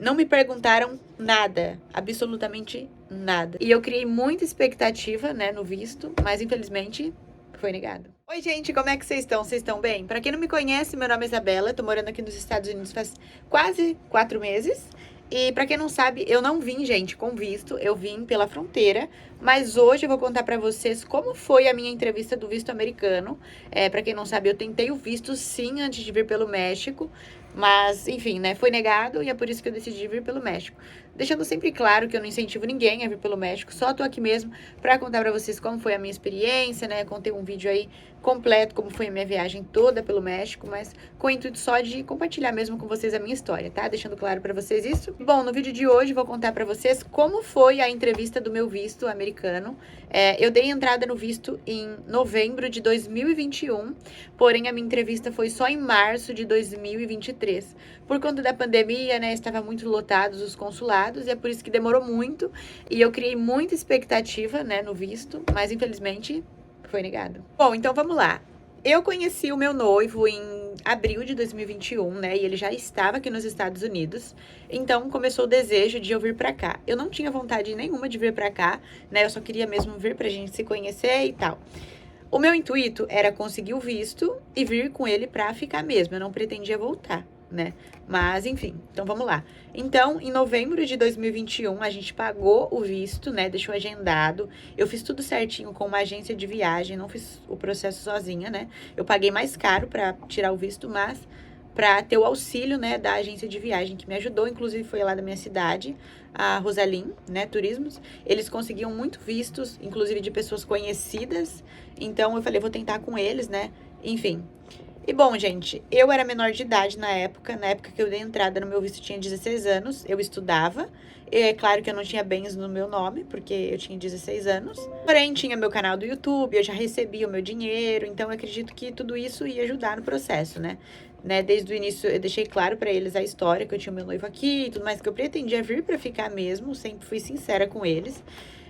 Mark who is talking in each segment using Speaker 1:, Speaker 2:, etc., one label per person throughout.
Speaker 1: Não me perguntaram nada, absolutamente nada. E eu criei muita expectativa, né, no visto, mas infelizmente foi negado. Oi, gente, como é que vocês estão? Vocês estão bem? Pra quem não me conhece, meu nome é Isabela, tô morando aqui nos Estados Unidos faz quase 4 meses. E pra quem não sabe, eu não vim, gente, com visto, eu vim pela fronteira, mas hoje eu vou contar pra vocês como foi a minha entrevista do visto americano. Pra quem não sabe, eu tentei o visto sim antes de vir pelo México, mas enfim, né, foi negado e é por isso que eu decidi vir pelo México. Deixando sempre claro que eu não incentivo ninguém a vir pelo México, só tô aqui mesmo pra contar pra vocês como foi a minha experiência, né? Contei um vídeo aí completo como foi a minha viagem toda pelo México, mas com o intuito só de compartilhar mesmo com vocês a minha história, tá? Deixando claro pra vocês isso. Bom, no vídeo de hoje vou contar pra vocês como foi a entrevista do meu visto americano. Eu dei entrada no visto em novembro de 2021, porém a minha entrevista foi só em março de 2023. Por conta da pandemia, né, estava muito lotados os consulados e é por isso que demorou muito e eu criei muita expectativa, né, no visto, mas infelizmente foi negado. Bom, então vamos lá. Eu conheci o meu noivo em abril de 2021, né? E ele já estava aqui nos Estados Unidos. Então começou o desejo de eu vir pra cá. Eu não tinha vontade nenhuma de vir pra cá, né? Eu só queria mesmo vir pra gente se conhecer e tal. O meu intuito era conseguir o visto e vir com ele pra ficar mesmo. Eu não pretendia voltar, né? Mas, enfim, então vamos lá. Então, em novembro de 2021, a gente pagou o visto, né? Deixou agendado. Eu fiz tudo certinho com uma agência de viagem, não fiz o processo sozinha, né? Eu paguei mais caro pra tirar o visto, mas para ter o auxílio, né, da agência de viagem que me ajudou, inclusive foi lá da minha cidade, a Rosalim, né, Turismos. Eles conseguiam muito vistos, inclusive de pessoas conhecidas. Então eu falei, vou tentar com eles, né? Enfim. E bom, gente, eu era menor de idade na época que eu dei entrada no meu visto tinha 16 anos, eu estudava, e é claro que eu não tinha bens no meu nome, porque eu tinha 16 anos, porém tinha meu canal do YouTube, eu já recebia o meu dinheiro, então eu acredito que tudo isso ia ajudar no processo, né? Desde o início eu deixei claro pra eles a história, que eu tinha o meu noivo aqui e tudo mais, que eu pretendia vir pra ficar mesmo, sempre fui sincera com eles.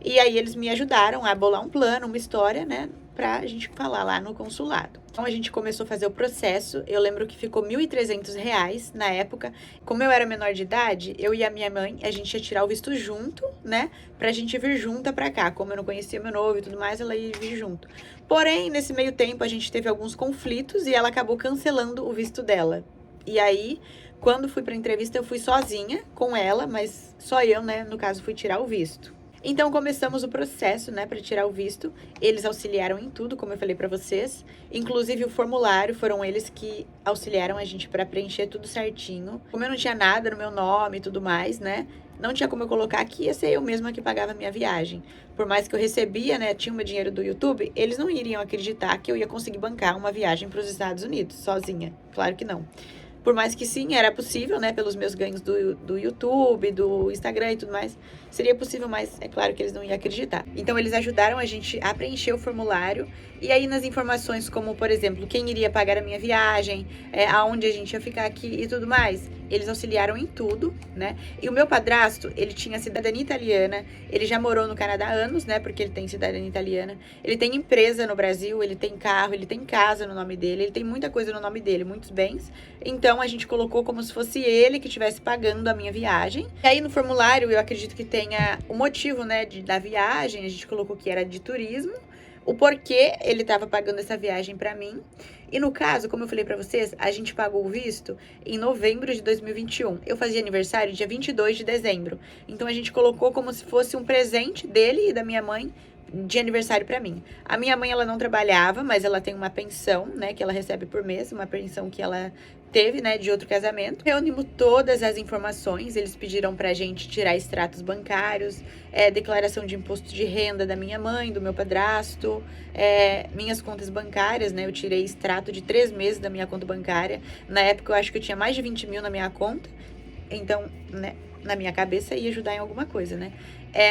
Speaker 1: E aí eles me ajudaram a bolar um plano, uma história, né, pra gente falar lá no consulado. Então a gente começou a fazer o processo, eu lembro que ficou R$ 1.300 na época. Como eu era menor de idade, eu e a minha mãe, a gente ia tirar o visto junto, né, pra gente vir junta pra cá. Como eu não conhecia meu noivo e tudo mais, ela ia vir junto. Porém, nesse meio tempo, a gente teve alguns conflitos e ela acabou cancelando o visto dela. E aí, quando fui pra entrevista, eu fui sozinha com ela, mas só eu, né, no caso, fui tirar o visto. Então começamos o processo, né, para tirar o visto. Eles auxiliaram em tudo, como eu falei para vocês. Inclusive o formulário, foram eles que auxiliaram a gente para preencher tudo certinho. Como eu não tinha nada no meu nome e tudo mais, né, não tinha como eu colocar que ia ser eu mesma que pagava a minha viagem. Por mais que eu recebia, né, tinha o meu dinheiro do YouTube, eles não iriam acreditar que eu ia conseguir bancar uma viagem para os Estados Unidos sozinha. Claro que não. Por mais que sim, era possível, né, pelos meus ganhos do YouTube, do Instagram e tudo mais, seria possível, mas é claro que eles não iam acreditar. Então, eles ajudaram a gente a preencher o formulário, e aí nas informações como, por exemplo, quem iria pagar a minha viagem, aonde a gente ia ficar aqui e tudo mais, eles auxiliaram em tudo, né? E o meu padrasto, ele tinha cidadania italiana, ele já morou no Canadá há anos, né, porque ele tem cidadania italiana, ele tem empresa no Brasil, ele tem carro, ele tem casa no nome dele, ele tem muita coisa no nome dele, muitos bens. Então, a gente colocou como se fosse ele que estivesse pagando a minha viagem. E aí, no formulário, eu acredito que tenha o motivo, né, da viagem. A gente colocou que era de turismo, o porquê ele estava pagando essa viagem para mim. E no caso, como eu falei para vocês, a gente pagou o visto em novembro de 2021. Eu fazia aniversário dia 22 de dezembro. Então, a gente colocou como se fosse um presente dele e da minha mãe de aniversário para mim. A minha mãe, ela não trabalhava, mas ela tem uma pensão, né, que ela recebe por mês, uma pensão que ela teve, né, de outro casamento. Reunimos todas as informações, eles pediram pra gente tirar extratos bancários, declaração de imposto de renda da minha mãe, do meu padrasto, minhas contas bancárias, né, eu tirei extrato de 3 meses da minha conta bancária. Na época, eu acho que eu tinha mais de 20 mil na minha conta, então, né, na minha cabeça ia ajudar em alguma coisa, né.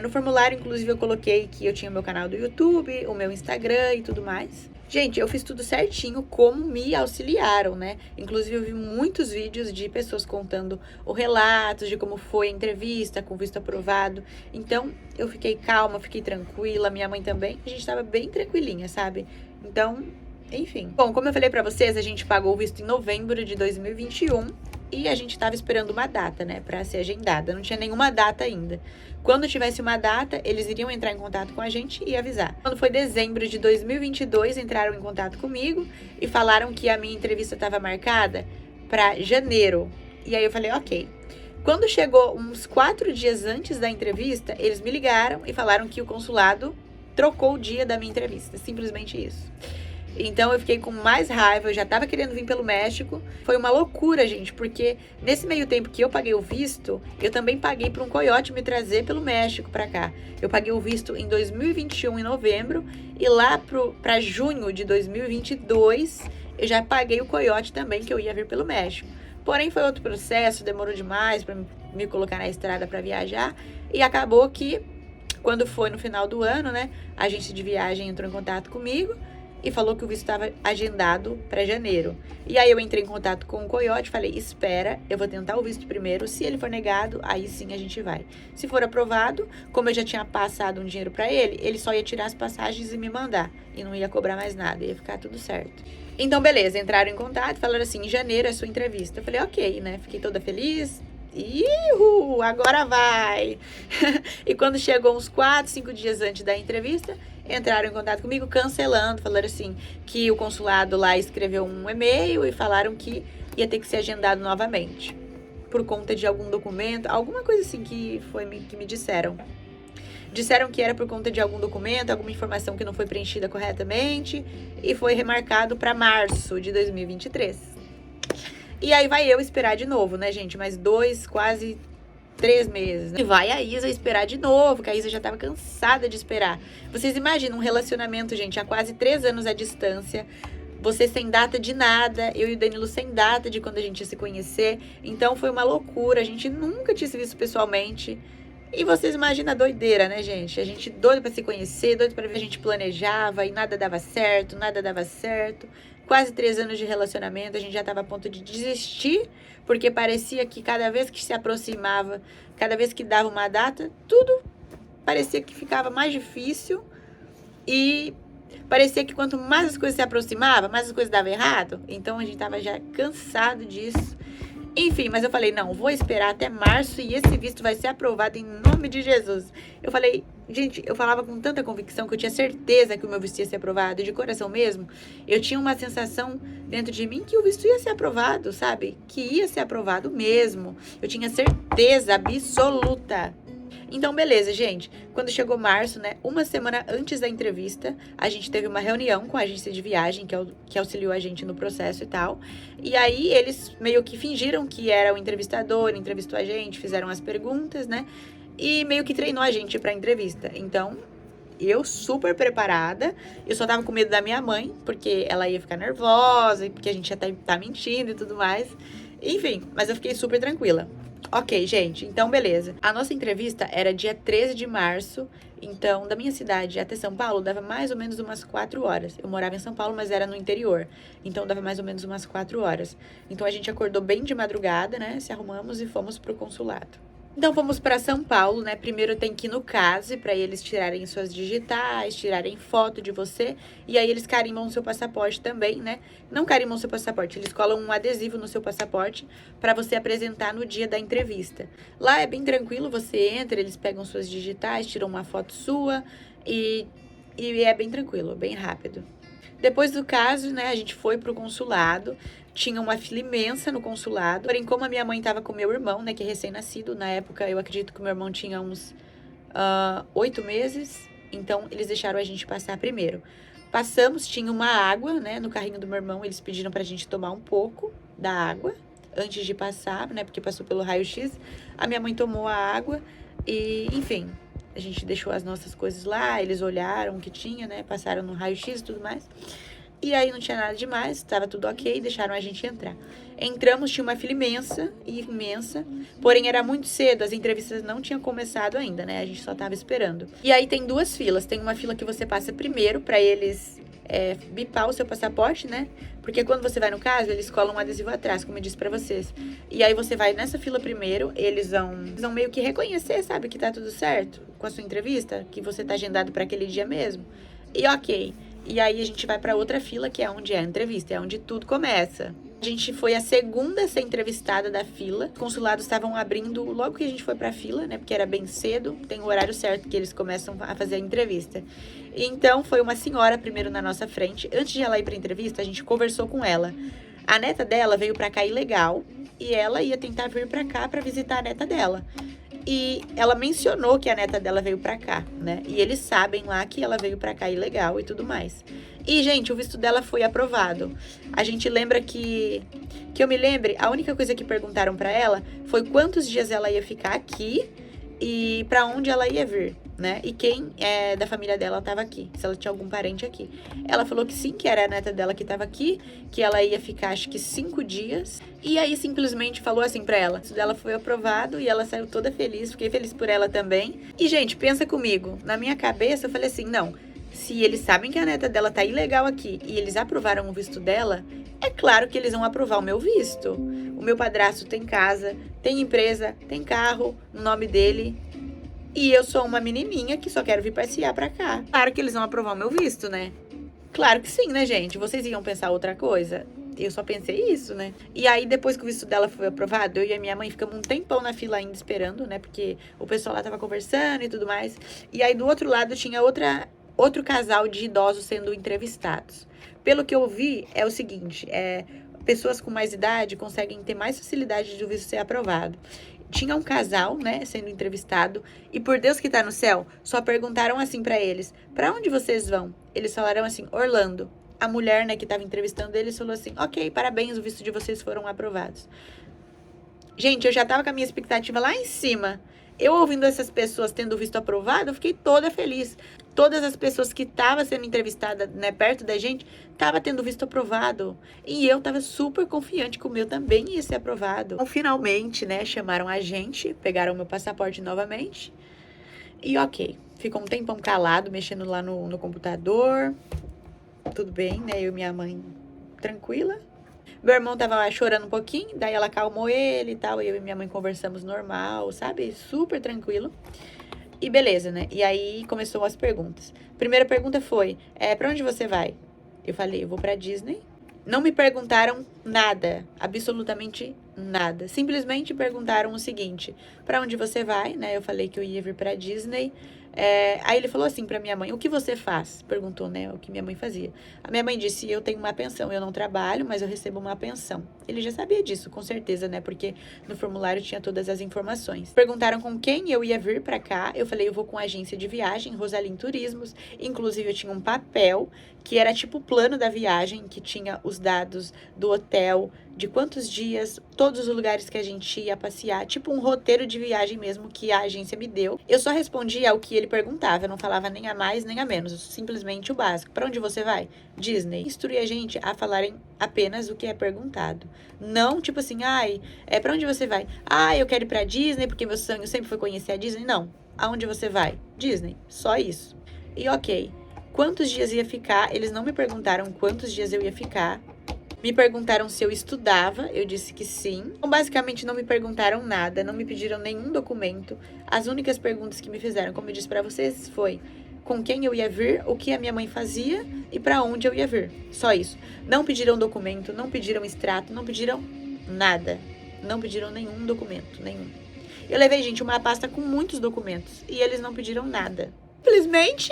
Speaker 1: No formulário, inclusive, eu coloquei que eu tinha o meu canal do YouTube, o meu Instagram e tudo mais. Gente, eu fiz tudo certinho como me auxiliaram, né? Inclusive, eu vi muitos vídeos de pessoas contando o relato de como foi a entrevista com visto aprovado. Então, eu fiquei calma, fiquei tranquila, minha mãe também. A gente tava bem tranquilinha, sabe? Então, enfim. Bom, como eu falei pra vocês, a gente pagou o visto em novembro de 2021. e a gente estava esperando uma data, né, para ser agendada. Não tinha nenhuma data ainda. Quando tivesse uma data, eles iriam entrar em contato com a gente e avisar. Quando foi dezembro de 2022, entraram em contato comigo e falaram que a minha entrevista estava marcada para janeiro. E aí eu falei, ok. Quando chegou uns 4 dias antes da entrevista, eles me ligaram e falaram que o consulado trocou o dia da minha entrevista. Simplesmente isso. Então eu fiquei com mais raiva, eu já tava querendo vir pelo México. Foi uma loucura, gente, porque nesse meio tempo que eu paguei o visto, eu também paguei para um coiote me trazer pelo México para cá. Eu paguei o visto em 2021, em novembro, e lá para junho de 2022, eu já paguei o coiote também, que eu ia vir pelo México. Porém, foi outro processo, demorou demais para me colocar na estrada para viajar, e acabou que, quando foi no final do ano, né, a agência de viagem entrou em contato comigo, e falou que o visto estava agendado para janeiro. E aí eu entrei em contato com o coiote, falei, espera, eu vou tentar o visto primeiro, se ele for negado, aí sim a gente vai. Se for aprovado, como eu já tinha passado um dinheiro para ele só ia tirar as passagens e me mandar, e não ia cobrar mais nada, ia ficar tudo certo. Então, beleza, entraram em contato, falaram assim, em janeiro é a sua entrevista. Eu falei, ok, né, fiquei toda feliz, Ihu, agora vai! E quando chegou uns 4, 5 dias antes da entrevista, entraram em contato comigo cancelando, falaram assim que o consulado lá escreveu um e-mail e falaram que ia ter que ser agendado novamente por conta de algum documento, alguma coisa assim que me disseram. Disseram que era por conta de algum documento, alguma informação que não foi preenchida corretamente e foi remarcado para março de 2023. E aí vai eu esperar de novo, né, gente? Mais 2, quase 3 meses, né? E vai a Isa esperar de novo, que a Isa já tava cansada de esperar. Vocês imaginam um relacionamento, gente, há quase 3 anos à distância. Você sem data de nada, eu e o Danilo sem data de quando a gente ia se conhecer. Então foi uma loucura, a gente nunca tinha se visto pessoalmente. E vocês imaginam a doideira, né, gente? A gente doido pra se conhecer, doido pra ver, a gente planejava e nada dava certo, nada dava certo. Quase 3 anos de relacionamento, a gente já estava a ponto de desistir, porque parecia que cada vez que se aproximava, cada vez que dava uma data, tudo parecia que ficava mais difícil e parecia que quanto mais as coisas se aproximavam, mais as coisas davam errado. Então a gente estava já cansado disso. Enfim, mas eu falei, não, vou esperar até março e esse visto vai ser aprovado em nome de Jesus. Eu falei, gente, eu falava com tanta convicção que eu tinha certeza que o meu visto ia ser aprovado, de coração mesmo. Eu tinha uma sensação dentro de mim que o visto ia ser aprovado, sabe? Que ia ser aprovado mesmo. Eu tinha certeza absoluta. Então, beleza, gente. Quando chegou março, né, uma semana antes da entrevista, a gente teve uma reunião com a agência de viagem, que auxiliou a gente no processo e tal. E aí, eles meio que fingiram que era o entrevistador, entrevistou a gente, fizeram as perguntas, né? E meio que treinou a gente pra entrevista. Então, eu super preparada. Eu só tava com medo da minha mãe, porque ela ia ficar nervosa, porque a gente já tá mentindo e tudo mais. Enfim, mas eu fiquei super tranquila. Ok, gente, então beleza. A nossa entrevista era dia 13 de março, então da minha cidade até São Paulo dava mais ou menos umas 4 horas. Eu morava em São Paulo, mas era no interior, então dava mais ou menos umas 4 horas. Então a gente acordou bem de madrugada, né, se arrumamos e fomos pro consulado. Então, fomos para São Paulo, né? Primeiro tem que ir no CASE para eles tirarem suas digitais, tirarem foto de você. E aí, eles carimbam o seu passaporte também, né? Não carimbam o seu passaporte, eles colam um adesivo no seu passaporte para você apresentar no dia da entrevista. Lá é bem tranquilo, você entra, eles pegam suas digitais, tiram uma foto sua e é bem tranquilo, bem rápido. Depois do caso, né, a gente foi pro consulado, tinha uma fila imensa no consulado, porém como a minha mãe tava com meu irmão, né, que é recém-nascido, na época eu acredito que o meu irmão tinha uns 8 meses, então eles deixaram a gente passar primeiro. Passamos, tinha uma água, né, no carrinho do meu irmão, eles pediram pra gente tomar um pouco da água antes de passar, né, porque passou pelo raio-x, a minha mãe tomou a água e, enfim, a gente deixou as nossas coisas lá, eles olharam o que tinha, né? Passaram no raio-x e tudo mais. E aí não tinha nada demais, estava tudo ok, deixaram a gente entrar. Entramos, tinha uma fila imensa, porém era muito cedo, as entrevistas não tinham começado ainda, né? A gente só estava esperando. E aí tem 2 filas, tem uma fila que você passa primeiro para eles bipar o seu passaporte, né? Porque quando você vai no caso, eles colam um adesivo atrás, como eu disse pra vocês. E aí você vai nessa fila primeiro, eles vão meio que reconhecer, sabe, que tá tudo certo com a sua entrevista, que você tá agendado para aquele dia mesmo. E ok. E aí a gente vai pra outra fila, que é onde é a entrevista, é onde tudo começa. A gente foi a segunda a ser entrevistada da fila. Os consulados estavam abrindo logo que a gente foi pra fila, né? Porque era bem cedo, tem o horário certo que eles começam a fazer a entrevista. Então, foi uma senhora primeiro na nossa frente. Antes de ela ir pra entrevista, a gente conversou com ela. A neta dela veio pra cá ilegal e ela ia tentar vir pra cá pra visitar a neta dela. E ela mencionou que a neta dela veio pra cá, né? E eles sabem lá que ela veio pra cá ilegal e tudo mais. E, gente, o visto dela foi aprovado. A gente lembra que eu me lembre, a única coisa que perguntaram pra ela foi quantos dias ela ia ficar aqui e pra onde ela ia vir, né? E quem da família dela tava aqui, se ela tinha algum parente aqui. Ela falou que sim, que era a neta dela que tava aqui, que ela ia ficar acho que 5 dias. E aí simplesmente falou assim pra ela, isso dela foi aprovado e ela saiu toda feliz, fiquei feliz por ela também. E, gente, pensa comigo, na minha cabeça eu falei assim, não, se eles sabem que a neta dela tá ilegal aqui e eles aprovaram o visto dela, é claro que eles vão aprovar o meu visto. O meu padrasto tem casa, tem empresa, tem carro no nome dele. E eu sou uma menininha que só quero vir passear pra cá. Claro que eles vão aprovar o meu visto, né? Claro que sim, né, gente? Vocês iam pensar outra coisa? Eu só pensei isso, né? E aí, depois que o visto dela foi aprovado, eu e a minha mãe ficamos um tempão na fila ainda esperando, né? Porque o pessoal lá tava conversando e tudo mais. E aí, do outro lado, tinha outro casal de idosos sendo entrevistados. Pelo que eu vi, é o seguinte, pessoas com mais idade conseguem ter mais facilidade de o visto ser aprovado. Tinha um casal, né, sendo entrevistado, e por Deus que tá no céu, só perguntaram assim pra eles, pra onde vocês vão? Eles falaram assim, Orlando. A mulher, né, que tava entrevistando eles falou assim, ok, parabéns, o visto de vocês foram aprovados. Gente, eu já tava com a minha expectativa lá em cima. Eu ouvindo essas pessoas tendo o visto aprovado, eu fiquei toda feliz. Todas as pessoas que estavam sendo entrevistadas, né, perto da gente, estavam tendo o visto aprovado. E eu tava super confiante que o meu também ia ser aprovado. Então, finalmente, né, chamaram a gente, pegaram o meu passaporte novamente. E ok, ficou um tempão calado, mexendo lá no computador. Tudo bem, né, eu e minha mãe tranquila. Meu irmão tava chorando um pouquinho, daí ela acalmou ele e tal. Eu e minha mãe conversamos normal, sabe? Super tranquilo. E beleza, né? E aí começou as perguntas. Primeira pergunta foi, pra onde você vai? Eu falei, eu vou pra Disney. Não me perguntaram nada, absolutamente nada. Simplesmente perguntaram o seguinte, pra onde você vai, né? Eu falei que eu ia vir pra Disney. Aí ele falou assim pra minha mãe, o que você faz? Perguntou, né, o que minha mãe fazia. A minha mãe disse, eu tenho uma pensão, eu não trabalho, mas eu recebo uma pensão. Ele já sabia disso, com certeza, né, porque no formulário tinha todas as informações. Perguntaram com quem eu ia vir pra cá, eu falei, eu vou com a agência de viagem, Rosalim Turismos. Inclusive, eu tinha um papel que era tipo o plano da viagem, que tinha os dados do hotel, de quantos dias, todos os lugares que a gente ia passear, tipo um roteiro de viagem mesmo que a agência me deu. Eu só respondia ao que ele perguntava, eu não falava nem a mais nem a menos, simplesmente o básico. Para onde você vai? Disney. Instruir a gente a falarem apenas o que é perguntado. Não tipo assim, para onde você vai? Eu quero ir pra Disney porque meu sonho sempre foi conhecer a Disney. Não. Aonde você vai? Disney. Só isso. E ok. Quantos dias ia ficar? Eles não me perguntaram quantos dias eu ia ficar. Me perguntaram se eu estudava, eu disse que sim. Então, basicamente, não me perguntaram nada, não me pediram nenhum documento. As únicas perguntas que me fizeram, como eu disse pra vocês, foi com quem eu ia vir, o que a minha mãe fazia e pra onde eu ia vir. Só isso. Não pediram documento, não pediram extrato, não pediram nada. Não pediram nenhum documento, nenhum. Eu levei, gente, uma pasta com muitos documentos e eles não pediram nada. Simplesmente,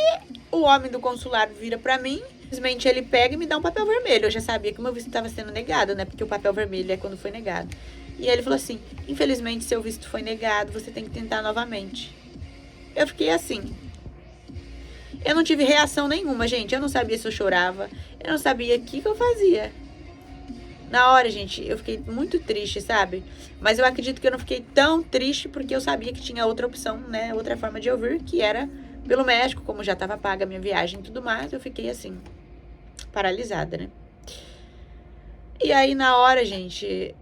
Speaker 1: o homem do consulado vira pra mim, simplesmente ele pega e me dá um papel vermelho. Eu já sabia que o meu visto estava sendo negado, né? Porque o papel vermelho é quando foi negado. E aí ele falou assim, infelizmente, seu visto foi negado, você tem que tentar novamente. Eu fiquei assim. Eu não tive reação nenhuma, gente. Eu não sabia se eu chorava. Eu não sabia o que eu fazia. Na hora, gente, eu fiquei muito triste, sabe? Mas eu acredito que eu não fiquei tão triste porque eu sabia que tinha outra opção, né? Outra forma de eu vir, que era pelo México, como já estava paga a minha viagem e tudo mais. Eu fiquei assim, paralisada, né? E aí, na hora, gente,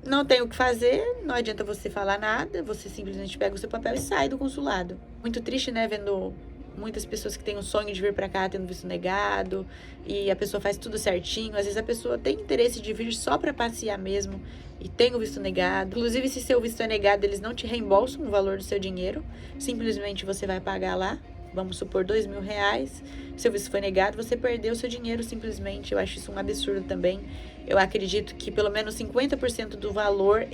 Speaker 1: não tem o que fazer, não adianta você falar nada, você simplesmente pega o seu papel e sai do consulado. Muito triste, né, vendo muitas pessoas que têm o sonho de vir pra cá tendo visto negado, e a pessoa faz tudo certinho. Às vezes a pessoa tem interesse de vir só pra passear mesmo e tem o visto negado. Inclusive, se seu visto é negado, eles não te reembolsam o valor do seu dinheiro, simplesmente você vai pagar lá. vamos supor, R$2.000, seu visto foi negado, você perdeu seu dinheiro simplesmente. Eu acho isso um absurdo também. Eu acredito que pelo menos 50% do valor,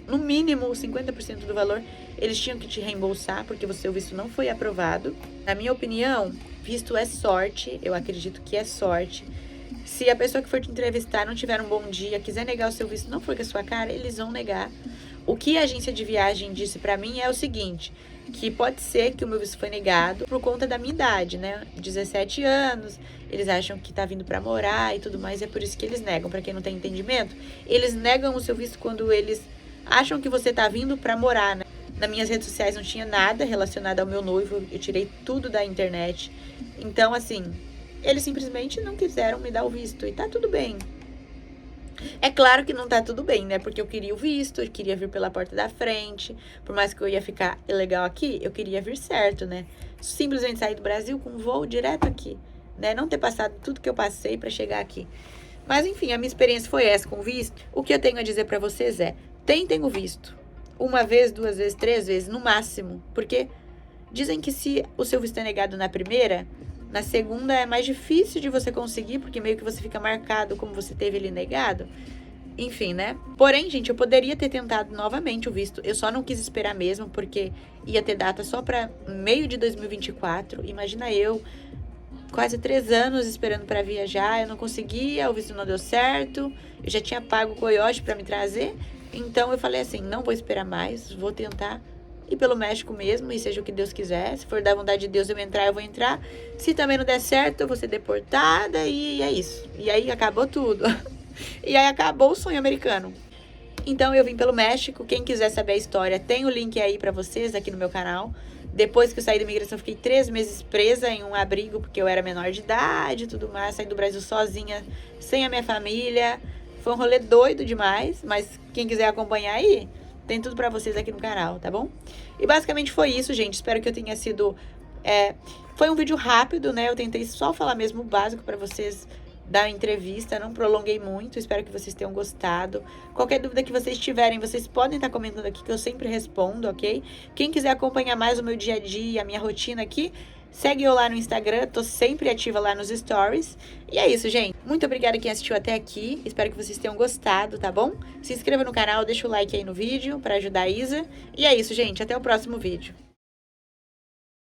Speaker 1: no mínimo 50% do valor, eles tinham que te reembolsar, porque o seu visto não foi aprovado. Na minha opinião, visto é sorte, eu acredito que é sorte. Se a pessoa que for te entrevistar não tiver um bom dia, quiser negar o seu visto, não for com a sua cara, eles vão negar. O que a agência de viagem disse pra mim é o seguinte, que pode ser que o meu visto foi negado por conta da minha idade, né? 17 anos, eles acham que tá vindo pra morar e tudo mais, é por isso que eles negam. Pra quem não tem entendimento, eles negam o seu visto quando eles acham que você tá vindo pra morar, né? Nas minhas redes sociais não tinha nada relacionado ao meu noivo, eu tirei tudo da internet. Então, assim, eles simplesmente não quiseram me dar o visto e tá tudo bem. É claro que não tá tudo bem, né? Porque eu queria o visto, eu queria vir pela porta da frente. Por mais que eu ia ficar ilegal aqui, eu queria vir certo, né? Simplesmente sair do Brasil com um voo direto aqui, né? Não ter passado tudo que eu passei pra chegar aqui. Mas, enfim, a minha experiência foi essa com o visto. O que eu tenho a dizer pra vocês é, tentem o visto. Uma vez, 2 vezes, 3 vezes, no máximo. Porque dizem que se o seu visto é negado na primeira, na segunda é mais difícil de você conseguir, porque meio que você fica marcado como você teve ele negado. Enfim, né? Porém, gente, eu poderia ter tentado novamente o visto. Eu só não quis esperar mesmo, porque ia ter data só para meio de 2024. Imagina eu, quase 3 anos esperando para viajar. Eu não conseguia, o visto não deu certo. Eu já tinha pago o coiote para me trazer. Então, eu falei assim, não vou esperar mais, vou tentar ir pelo México mesmo, e seja o que Deus quiser. Se for da vontade de Deus eu entrar, eu vou entrar. Se também não der certo, eu vou ser deportada e é isso. E aí acabou tudo. E aí acabou o sonho americano. Então eu vim pelo México. Quem quiser saber a história, tem o link aí pra vocês aqui no meu canal. Depois que eu saí da imigração, eu fiquei 3 meses presa em um abrigo, porque eu era menor de idade e tudo mais. Saí do Brasil sozinha, sem a minha família. Foi um rolê doido demais, mas quem quiser acompanhar aí, tem tudo pra vocês aqui no canal, tá bom? E basicamente foi isso, gente. Espero que eu tenha sido... Foi um vídeo rápido, né? Eu tentei só falar mesmo o básico pra vocês da entrevista. Não prolonguei muito. Espero que vocês tenham gostado. Qualquer dúvida que vocês tiverem, vocês podem estar comentando aqui, que eu sempre respondo, ok? Quem quiser acompanhar mais o meu dia a dia, a minha rotina aqui, segue eu lá no Instagram, tô sempre ativa lá nos stories. E é isso, gente. Muito obrigada quem assistiu até aqui. Espero que vocês tenham gostado, tá bom? Se inscreva no canal, deixa o like aí no vídeo pra ajudar a Isa. E é isso, gente. Até o próximo vídeo.